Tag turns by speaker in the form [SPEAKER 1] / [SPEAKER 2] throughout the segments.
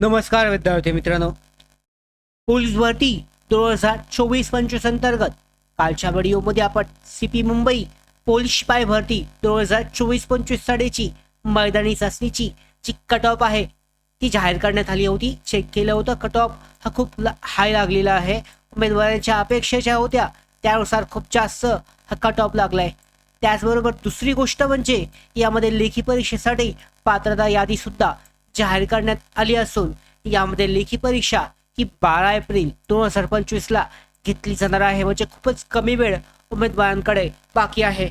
[SPEAKER 1] नमस्कार विद्यार्थी मित्रांनो, पोलीस भरती 2024-25 अंतर्गत कालच्या व्हिडिओमध्ये आपण सीपी मुंबई पोलीस शिपाई भरती 2024-25 साठीची मैदानी चाचणीची जी कट ऑफ आहे ती जाहीर करण्यात आली होती. चेक केलं होतं, कट ऑफ हा खूप हाय लागलेला आहे. उमेदवारांच्या अपेक्षा ज्या होत्या त्यानुसार खूप जास्त हा कट ऑफ लागलाय. त्याचबरोबर दुसरी गोष्ट म्हणजे यामध्ये लेखी परीक्षेसाठी पात्रता यादी सुद्धा जाहीर करण्यात आली असून यामध्ये लेखी परीक्षा ही 12 एप्रिल 2025ला घेतली जाणार आहे. म्हणजे खूपच कमी वेळ उमेदवारांकडे बाकी आहे.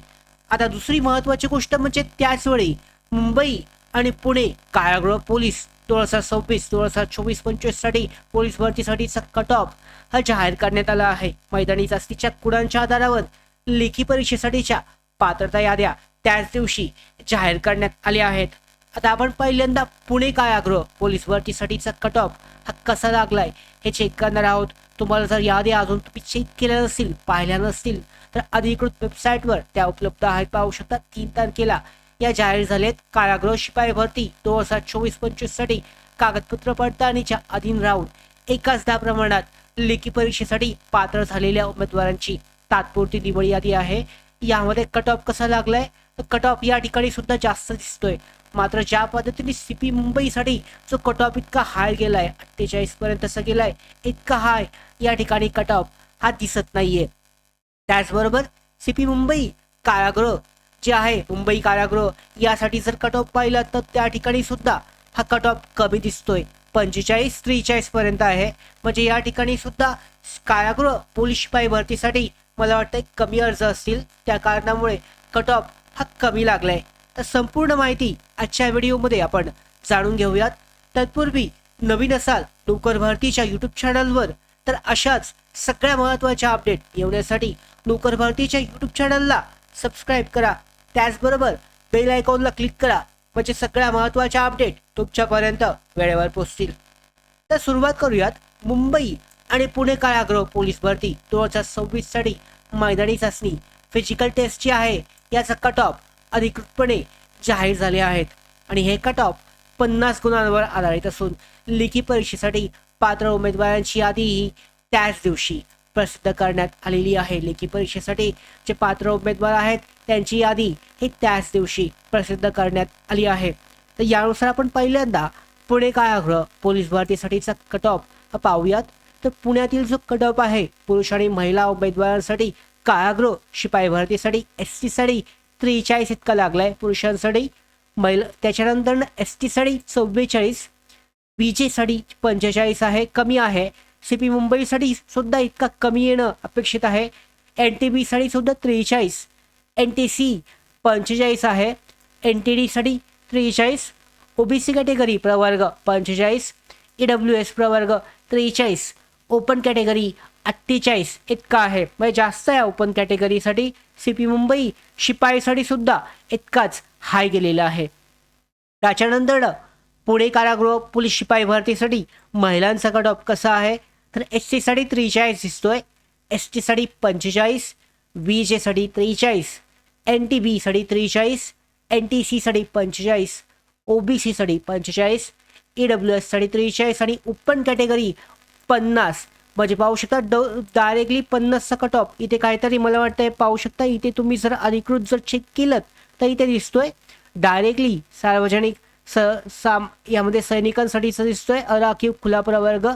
[SPEAKER 1] आता दुसरी महत्त्वाची गोष्ट म्हणजे त्याचवेळी मुंबई आणि पुणे कारागृह पोलीस 2024-25 साठी पोलीस भरतीसाठीचा कट ऑफ हा जाहीर करण्यात आला आहे. मैदानी चाचणीच्या गुणांच्या आधारावर लेखी परीक्षेसाठीच्या पात्रता याद्या त्याच दिवशी जाहीर करण्यात आल्या आहेत. आता आपण पहिल्यांदा पुणे कारागृह पोलीस भरतीसाठीचा कट ऑफ हा कसा लागलाय हे चेक करणार आहोत. तुम्हाला जर याद्या अजून तुम्ही चेक केल्या नसतील, पाहिल्या नसतील तर अधिकृत वेबसाईटवर त्या उपलब्ध आहेत, पाहू शकता. 3 तारखेला या जाहीर झालेत. कारागृह शिपाई भरती 2024-25 साठी कागदपत्र पडताळणीच्या अधीन राहून एकाच प्रमाणात लेखी परीक्षेसाठी पात्र झालेल्या उमेदवारांची तात्पुरती निवड यादी आहे. यामध्ये कट ऑफ कसा लागलाय तर कट ऑफ या ठिकाणी सुद्धा जास्त दिसतोय. मात्र ज्या पद्धतीने सीपी मुंबईसाठी जो कट ऑफ इतका हाय गेलाय 48 पर्यंत गेलाय, इतका हाय या ठिकाणी कट ऑफ हा दिसत नाहीये. त्याचबरोबर सीपी मुंबई कारागृह जे आहे, मुंबई कारागृह यासाठी जर कट ऑफ पाहिला तर त्या ठिकाणी सुद्धा हा कट ऑफ कमी दिसतोय. 45-43 पर्यंत आहे. म्हणजे या ठिकाणी सुद्धा कारागृह पोलीस शिपाई भरतीसाठी मला वाटतं कमी अर्ज असतील, त्या कारणामुळे कट ऑफ हा कमी लागलाय. तर संपूर्ण माहिती आजच्या व्हिडिओमध्ये आपण जाणून घेऊयात. तत्पूर्वी नवीन असाल नोकर भरतीच्या यूट्यूब चॅनलवर तर अशाच सगळ्या महत्त्वाच्या अपडेट येण्यासाठी नोकर भरतीच्या यूट्यूब चॅनलला सबस्क्राईब करा. त्याचबरोबर बेल आयकॉनला क्लिक करा, म्हणजे सगळ्या महत्त्वाच्या अपडेट तुमच्यापर्यंत वेळेवर पोहोचतील. तर सुरुवात करूयात. मुंबई आणि पुणे कारागृह पोलीस भरती 2026 साठी मैदानी चाचणी फिजिकल टेस्ट जी आहे याचा कट ऑफ अधिकृतपणे जाहीर झाले आहेत. आणि हे कट ऑफ 50 गुणांवर आधारित असून लेखी परीक्षेसाठी पात्र उमेदवारांची यादी ही त्याच दिवशी प्रसिद्ध करण्यात आलेली आहे. लेखी परीक्षेसाठी जे पात्र उमेदवार आहेत त्यांची यादी ही त्याच दिवशी प्रसिद्ध करण्यात आली आहे. तर यानुसार आपण पहिल्यांदा पुणे कारागृह पोलीस भरतीसाठीचा कट ऑफ पाहूयात. तर पुण्यातील जो कट ऑफ आहे पुरुष आणि महिला उमेदवारांसाठी कारागृह शिपाई भरतीसाठी ST साठी 43 इतका लागलाय पुरुषांसाठी. महिला त्याच्यानंतर ST साठी 44, BJ साठी 45 आहे, कमी आहे. सीपी मुंबईसाठी सुद्धा इतका कमी येणं अपेक्षित आहे. NTB साठी सुद्धा 43, NTC 45 आहे, NTD साठी 43, OBC कॅटेगरी प्रवर्ग 45, EWS प्रवर्ग 43, ओपन कॅटेगरी 48 इतका आहे. म्हणजे जास्त आहे ओपन कॅटेगरीसाठी. सीपी मुंबई शिपाईसाठी सुद्धा इतकाच हाय गेलेला आहे. त्याच्यानंतर पुणे कारागृह पोलीस शिपाई भरतीसाठी महिलांचा कट ऑफ कसा आहे तर SC साठी 43 दिसतोय, ST साठी 45, BJ साठी 43, NTB साठी 43, NTC साठी 45, OBC साठी 45, EWS साठी 43 आणि ओपन कॅटेगरी 50. म्हणजे पाहू शकता डायरेक्टली 50चा कट ऑफ इथे काहीतरी मला वाटतंय. पाहू शकता इथे तुम्ही जर अधिकृत जर चेक केलं तर इथे दिसतोय डायरेक्टली सार्वजनिक यामध्ये सैनिकांसाठीचा दिसतोय अराखीव खुला प्रवर्ग.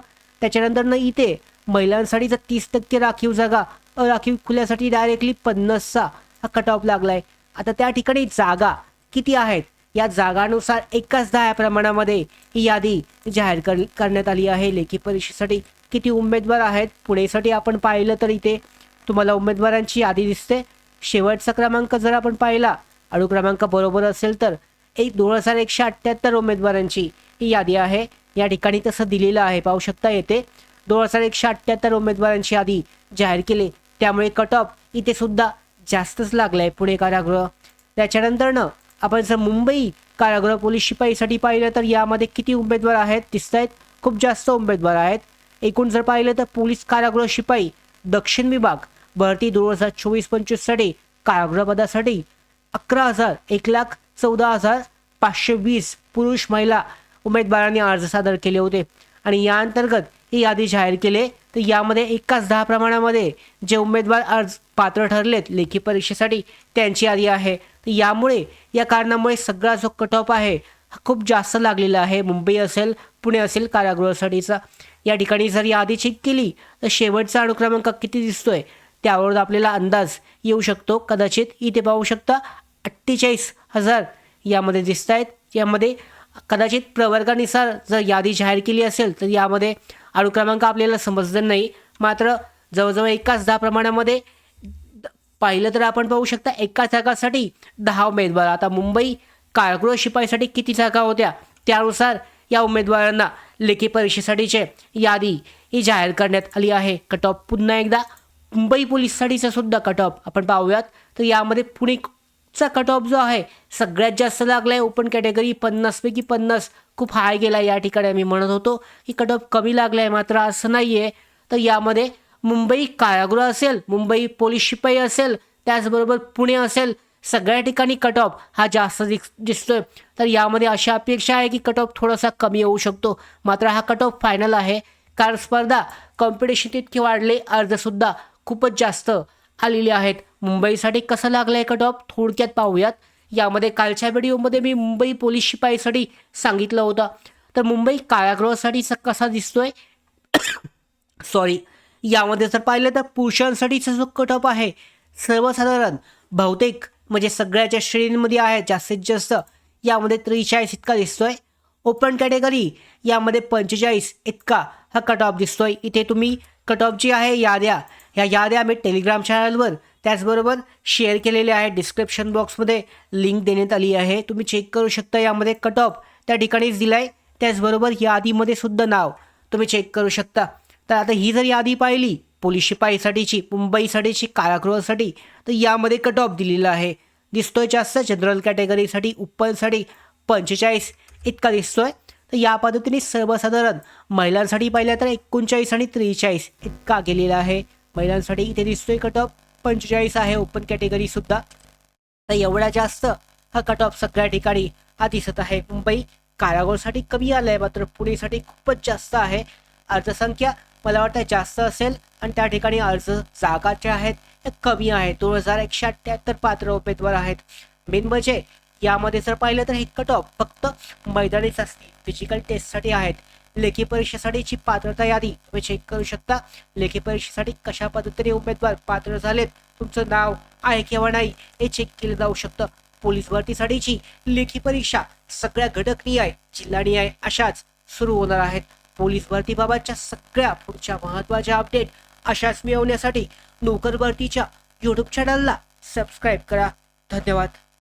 [SPEAKER 1] त्याच्यानंतर इथे महिलांसाठीचा 30% राखीव जागा अराखीव खुल्यासाठी डायरेक्टली 50चा हा कट ऑफ लागलाय. आता त्या ठिकाणी जागा किती आहेत या जागानुसार एकाच 10 प्रमाणामध्ये ही यादी जाहीर करण्यात आली आहे. लेखी परीक्षेसाठी किती उमेदवार आहेत पुणेसाठी आपण पाहिलं तर इथे तुम्हाला उमेदवारांची यादी दिसते. शेवटचा क्रमांक जर आपण पाहिला अनुक्रमांक बरोबर असेल तर 2178 उमेदवारांची ही यादी आहे. या ठिकाणी तसं दिलेलं आहे, पाहू शकता येते 2178 उमेदवारांची यादी जाहीर केली. त्यामुळे कट ऑफ इथे सुद्धा जास्तच लागलाय पुणे कारागृह. त्याच्यानंतर आपण जर मुंबई कारागृह पोलीस शिपाईसाठी पाहिलं तर यामध्ये किती उमेदवार आहेत दिसत आहेत, खूप जास्त उमेदवार आहेत. एकूण जर पाहिलं तर पोलीस कारागृह शिपाई दक्षिण विभाग भरती 2024-25 साठी कारागृह पदासाठी 11,000 1,14,520 पुरुष महिला उमेदवारांनी अर्ज सादर केले होते आणि या अंतर्गत ही यादी जाहीर केली. तर यामध्ये एकाच 10 प्रमाणामध्ये जे उमेदवार अर्ज पात्र ठरलेत लेखी परीक्षेसाठी त्यांची यादी आहे. तर यामुळे या कारणामुळे सगळा जो कट ऑफ आहे हा खूप जास्त लागलेला आहे. मुंबई असेल पुणे असेल कारागृहासाठीचा. या ठिकाणी जर यादी चेक केली तर शेवटचा अनुक्रमांक किती दिसतोय त्यावरून आपल्याला अंदाज येऊ शकतो. कदाचित इथे पाहू शकता 48,000 यामध्ये दिसत आहेत. यामध्ये कदाचित प्रवर्गानुसार जर यादी जाहीर केली असेल तर यामध्ये अनुक्रमांक आपल्याला समजलं नाही. मात्र जवळजवळ एकाच 10 प्रमाणामध्ये पाहिलं तर आपण पाहू शकता एका जागासाठी 10 उमेदवार. आता मुंबई कारागृह शिपाईसाठी किती जागा होत्या त्यानुसार या उमेदवारांना लेखी परीक्षेसाठीची यादी ही जाहीर करण्यात आली आहे. कट ऑफ पुन्हा एकदा मुंबई पोलीससाठीचा सुद्धा कट ऑफ आपण पाहूयात. तर यामध्ये पुणेचा कट ऑफ जो आहे सगळ्यात जास्त लागला आहे. ओपन कॅटेगरी 50 पैकी 50 खूप हाय गेला. या ठिकाणी आम्ही म्हणत होतो की कट ऑफ कमी लागला आहे, मात्र असं नाही आहे. तर यामध्ये मुंबई कारागृह असेल, मुंबई पोलीस शिपाई असेल, त्याचबरोबर पुणे असेल, सगळ्या ठिकाणी कट ऑफ हा जास्त दिसतोय. तर यामध्ये अशा अपेक्षा आहे की कट ऑफ थोडासा कमी होऊ शकतो. मात्र हा कट ऑफ फायनल आहे कारण स्पर्धा कॉम्पिटिशन तितके वाढले, अर्जसुद्धा खूपच जास्त आलेले आहेत. मुंबईसाठी कसं लागलं आहे कट ऑफ थोडक्यात पाहूयात. यामध्ये कालच्या व्हिडिओमध्ये मी मुंबई पोलीस शिपाईसाठी सांगितलं होतं. तर मुंबई कारागृहासाठीचा कसा दिसतोय सॉरी यामध्ये जर पाहिलं तर पुरुषांसाठीचा जो कट ऑफ आहे सर्वसाधारण बहुतेक म्हणजे सगळ्याच्या श्रेणींमध्ये आहे जास्तीत जास्त यामध्ये 43 इतका दिसतोय. ओपन कॅटेगरी यामध्ये 45 इतका हा कट ऑफ दिसतोय. इथे तुम्ही कट ऑफ जी आहे ह्या याद्या मी टेलिग्राम चॅनलवर त्याचबरोबर शेअर केलेल्या आहे. डिस्क्रिप्शन बॉक्समध्ये लिंक देण्यात आली आहे, तुम्ही चेक करू शकता. यामध्ये कट ऑफ त्या ठिकाणीच दिला आहे, त्याचबरोबर यादीमध्ये सुद्धा नाव तुम्ही चेक करू शकता. तर आता ही जर यादी पाहिली पोलीस शिपाईसाठीची मुंबईसाठीची कारागृहासाठी तर यामध्ये कट ऑफ दिलेला आहे दिसतोय जास्त. जनरल कॅटेगरीसाठी उपलसाठी 45 इतका दिसतोय. तर या पद्धतीने सर्वसाधारण महिलांसाठी पाहिलं तर 39 आणि 43 इतका गेलेला आहे. महिलांसाठी इथे दिसतोय कट ऑफ 45 आहे. ओपन कॅटेगरीसुद्धा तर एवढा जास्त हा कट ऑफ सगळ्या ठिकाणी हा दिसत आहे. मुंबई कारागृहासाठी कमी आला आहे, मात्र पुणेसाठी खूपच जास्त आहे. अर्जसंख्या मला वाटतं जास्त असेल आणि त्या ठिकाणी अर्ज जागा ज्या आहेत त्या कमी आहेत. 2178 पात्र उमेदवार आहेत. मेन म्हणजे यामध्ये जर पाहिलं तर हे कट ऑफ फक्त मैदानी चाचणी फिजिकल टेस्टसाठी आहेत. लेखी परीक्षेसाठीची पात्रता यादी तुम्ही चेक करू शकता. लेखी परीक्षेसाठी कशा पद्धतीने उमेदवार पात्र झालेत, तुमचं नाव आहे किंवा नाही हे चेक केलं जाऊ शकतं. पोलीस भरतीसाठीची लेखी परीक्षा सगळ्या घटकनिहाय जिल्हानिहाय अशाच सुरू होणार आहेत. पोलीस भरतीबाबतच्या सगळ्या पुढच्या महत्त्वाच्या अपडेट अशाच मिळवण्यासाठी नोकर भरतीच्या यूट्यूब चॅनलला सबस्क्राईब करा. धन्यवाद.